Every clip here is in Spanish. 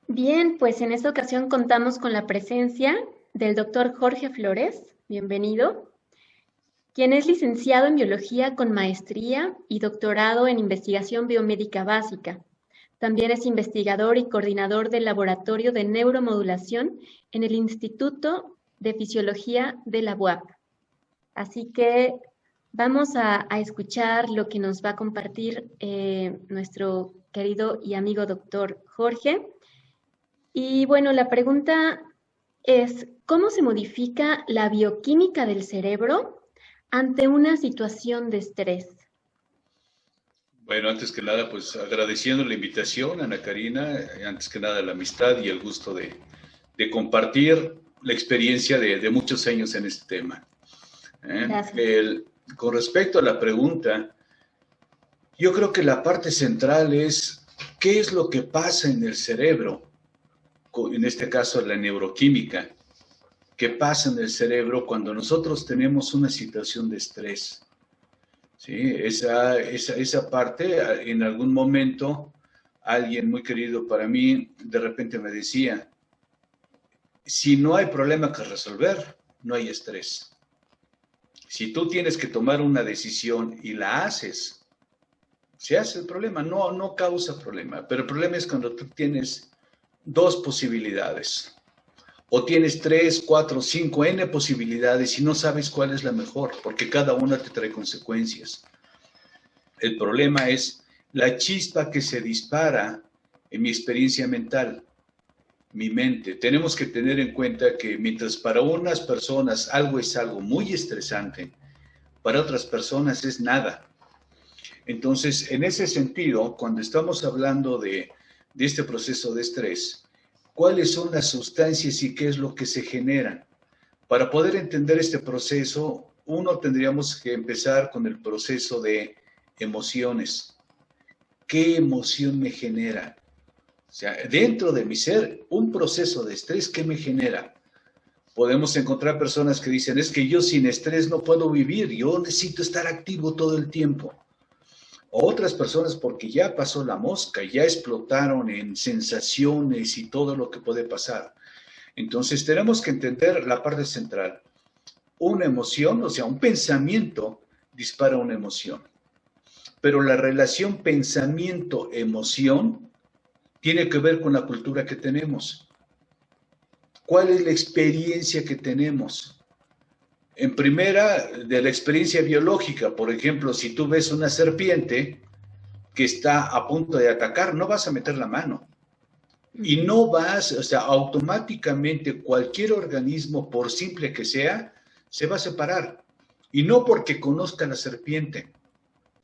Bien, pues en esta ocasión contamos con la presencia del doctor Jorge Flores, bienvenido, quien es licenciado en biología con maestría y doctorado en investigación biomédica básica. También es investigador y coordinador del Laboratorio de Neuromodulación en el Instituto de Fisiología de la UAP. Así que vamos a escuchar lo que nos va a compartir nuestro querido y amigo doctor Jorge. Y bueno, la pregunta es, ¿cómo se modifica la bioquímica del cerebro ante una situación de estrés? Bueno, antes que nada, pues agradeciendo la invitación, Ana Karina, antes que nada la amistad y el gusto de compartir la experiencia de muchos años en este tema. Gracias. Con respecto a la pregunta, yo creo que la parte central es qué es lo que pasa en el cerebro, en este caso la neuroquímica, qué pasa en el cerebro cuando nosotros tenemos una situación de estrés. Sí, esa parte, en algún momento, alguien muy querido para mí, de repente me decía, si no hay problema que resolver, no hay estrés. Si tú tienes que tomar una decisión y la haces, se hace el problema, no causa problema, pero el problema es cuando tú tienes dos posibilidades, o tienes 3, 4, 5, N posibilidades y no sabes cuál es la mejor, porque cada una te trae consecuencias. El problema es la chispa que se dispara en mi experiencia mental, mi mente. Tenemos que tener en cuenta que mientras para unas personas algo es algo muy estresante, para otras personas es nada. Entonces, en ese sentido, cuando estamos hablando de este proceso de estrés, ¿cuáles son las sustancias y qué es lo que se genera? Para poder entender este proceso, uno tendríamos que empezar con el proceso de emociones. ¿Qué emoción me genera? O sea, dentro de mi ser, un proceso de estrés, ¿qué me genera? Podemos encontrar personas que dicen, es que yo sin estrés no puedo vivir, yo necesito estar activo todo el tiempo. O otras personas porque ya pasó la mosca, ya explotaron en sensaciones y todo lo que puede pasar. Entonces tenemos que entender la parte central. Una emoción, o sea, un pensamiento dispara una emoción. Pero la relación pensamiento-emoción tiene que ver con la cultura que tenemos. ¿Cuál es la experiencia que tenemos? En primera, de la experiencia biológica, por ejemplo, si tú ves una serpiente que está a punto de atacar, no vas a meter la mano. Y no vas, o sea, automáticamente cualquier organismo, por simple que sea, se va a separar. Y no porque conozca la serpiente,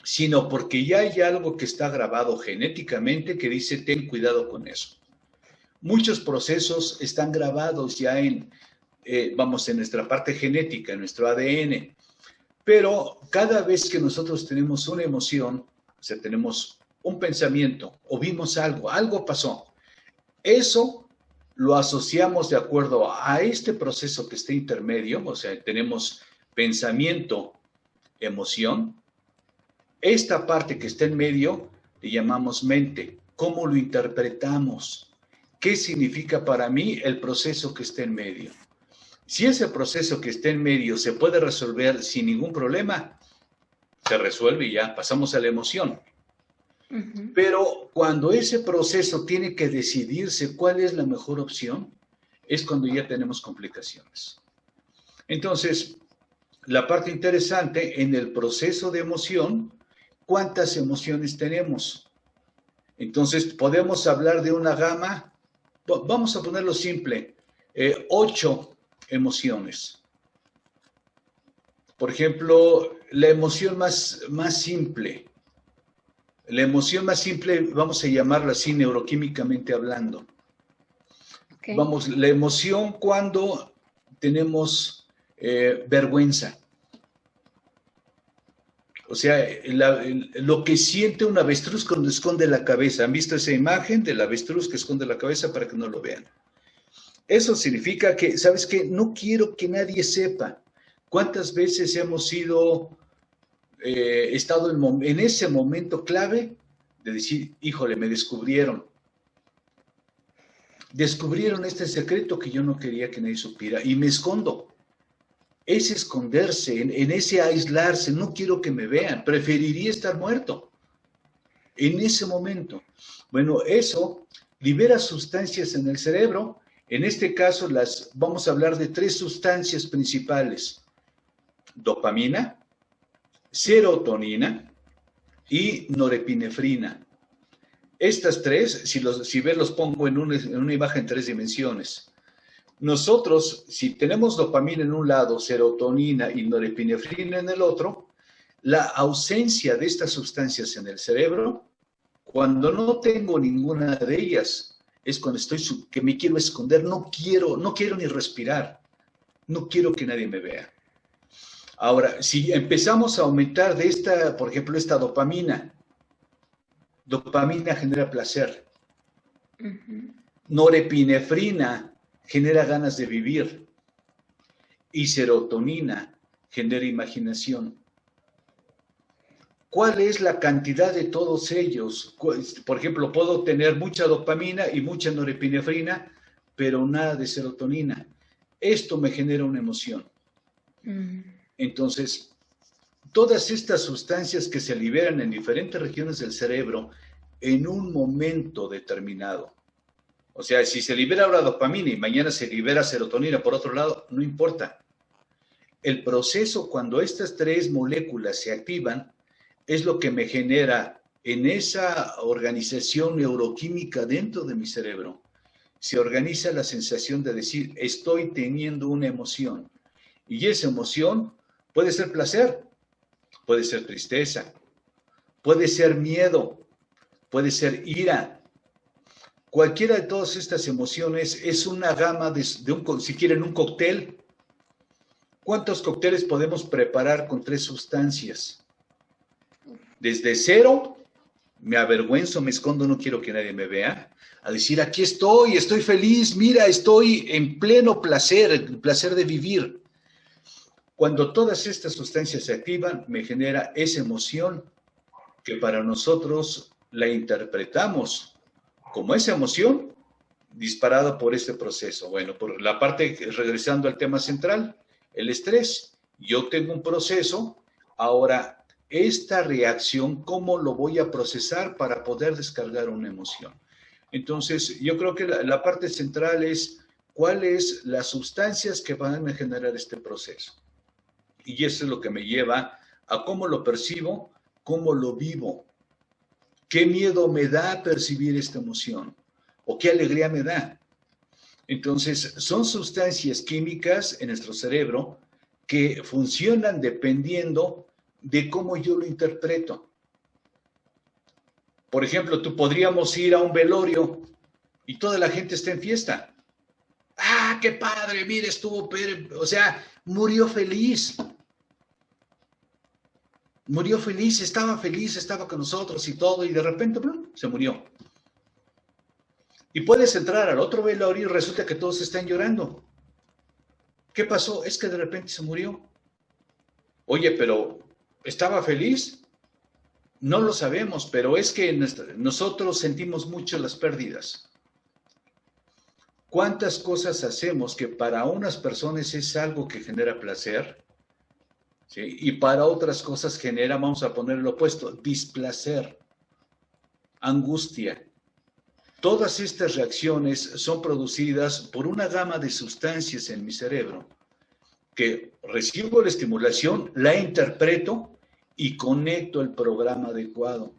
sino porque ya hay algo que está grabado genéticamente que dice ten cuidado con eso. Muchos procesos están grabados ya en nuestra parte genética, en nuestro ADN, pero cada vez que nosotros tenemos una emoción, o sea, tenemos un pensamiento o vimos algo, algo pasó, eso lo asociamos de acuerdo a este proceso que está intermedio, o sea, tenemos pensamiento, emoción. Esta parte que está en medio le llamamos mente. ¿Cómo lo interpretamos? ¿Qué significa para mí el proceso que está en medio? Si ese proceso que está en medio se puede resolver sin ningún problema, se resuelve y ya pasamos a la emoción. Pero cuando ese proceso tiene que decidirse cuál es la mejor opción, es cuando ya tenemos complicaciones. Entonces, la parte interesante en el proceso de emoción, ¿cuántas emociones tenemos? Entonces, podemos hablar de una gama, vamos a ponerlo simple, 8 emociones. Por ejemplo, la emoción más simple. La emoción más simple, vamos a llamarla así neuroquímicamente hablando. Okay. Vamos, la emoción cuando tenemos vergüenza. O sea, lo que siente un avestruz cuando esconde la cabeza. ¿Han visto esa imagen del avestruz que esconde la cabeza para que no lo vean? Eso significa que, ¿sabes qué? No quiero que nadie sepa. ¿Cuántas veces hemos estado en ese momento clave de decir, híjole, me descubrieron? descubrieron este secreto que yo no quería que nadie supiera y me escondo. Es esconderse, en ese aislarse, no quiero que me vean, preferiría estar muerto en ese momento. Bueno, eso libera sustancias en el cerebro. En este caso, vamos a hablar de 3 sustancias principales: dopamina, serotonina y norepinefrina. Estas 3, si ves, los pongo en una imagen en 3 dimensiones. Nosotros, si tenemos dopamina en un lado, serotonina y norepinefrina en el otro, la ausencia de estas sustancias en el cerebro, cuando no tengo ninguna de ellas, es cuando que me quiero esconder, no quiero ni respirar, no quiero que nadie me vea. Ahora, si empezamos a aumentar por ejemplo, esta dopamina genera placer. Norepinefrina genera ganas de vivir. Y serotonina genera imaginación. ¿Cuál es la cantidad de todos ellos? Por ejemplo, puedo tener mucha dopamina y mucha norepinefrina, pero nada de serotonina. Esto me genera una emoción. Entonces, todas estas sustancias que se liberan en diferentes regiones del cerebro en un momento determinado. O sea, si se libera ahora dopamina y mañana se libera serotonina por otro lado, no importa. El proceso, cuando estas 3 moléculas se activan, es lo que me genera en esa organización neuroquímica dentro de mi cerebro. Se organiza la sensación de decir, estoy teniendo una emoción. Y esa emoción puede ser placer, puede ser tristeza, puede ser miedo, puede ser ira. Cualquiera de todas estas emociones es una gama si quieren, un cóctel. ¿Cuántos cócteles podemos preparar con 3 sustancias? Desde 0, me avergüenzo, me escondo, no quiero que nadie me vea, a decir, aquí estoy feliz, mira, estoy en pleno placer, el placer de vivir. Cuando todas estas sustancias se activan, me genera esa emoción que para nosotros la interpretamos como esa emoción disparada por este proceso. Bueno, por la parte, regresando al tema central, el estrés. Yo tengo un proceso, ahora esta reacción, ¿cómo lo voy a procesar para poder descargar una emoción? Entonces, yo creo que la parte central es cuáles las sustancias que van a generar este proceso. Y eso es lo que me lleva a cómo lo percibo, cómo lo vivo. ¿Qué miedo me da percibir esta emoción? ¿O qué alegría me da? Entonces, son sustancias químicas en nuestro cerebro que funcionan dependiendo de cómo yo lo interpreto. Por ejemplo, podríamos ir a un velorio y toda la gente está en fiesta. ¡Ah, qué padre! Mire, o sea, murió feliz. Murió feliz, estaba con nosotros y todo, y de repente, ¡blum!, se murió. Y puedes entrar al otro velorio y resulta que todos están llorando. ¿Qué pasó? Es que de repente se murió. Oye, pero ¿estaba feliz? No lo sabemos, pero es que nosotros sentimos mucho las pérdidas. ¿Cuántas cosas hacemos que para unas personas es algo que genera placer? ¿Sí? Y para otras cosas genera, vamos a poner lo opuesto, displacer, angustia. Todas estas reacciones son producidas por una gama de sustancias en mi cerebro que recibo la estimulación, la interpreto y conecto el programa adecuado.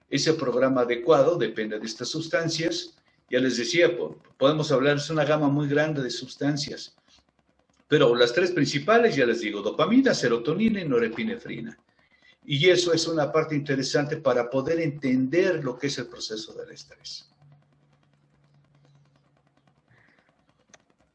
Ese programa adecuado depende de estas sustancias. Ya les decía, podemos hablar, es una gama muy grande de sustancias. Pero las 3 principales, ya les digo, dopamina, serotonina y norepinefrina. Y eso es una parte interesante para poder entender lo que es el proceso del estrés.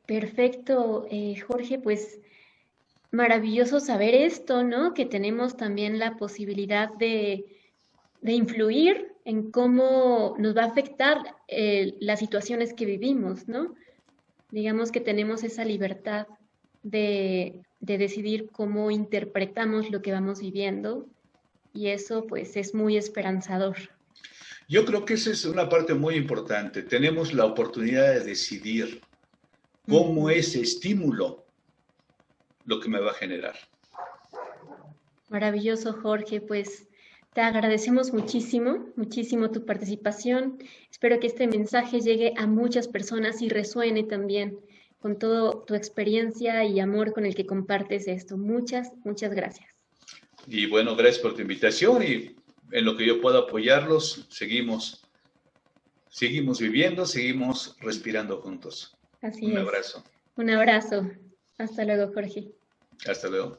Perfecto, Jorge, pues maravilloso saber esto, ¿no? Que tenemos también la posibilidad de influir en cómo nos va a afectar las situaciones que vivimos, ¿no? Digamos que tenemos esa libertad de decidir cómo interpretamos lo que vamos viviendo y eso pues es muy esperanzador. Yo creo que esa es una parte muy importante. Tenemos la oportunidad de decidir cómo ese estímulo lo que me va a generar. Maravilloso, Jorge. Pues te agradecemos muchísimo, muchísimo tu participación. Espero que este mensaje llegue a muchas personas y resuene también con toda tu experiencia y amor con el que compartes esto. Muchas, muchas gracias. Y bueno, gracias por tu invitación y en lo que yo pueda apoyarlos, seguimos viviendo, seguimos respirando juntos. Así Un es. abrazo. Un abrazo. Hasta luego, Jorge. Hasta luego.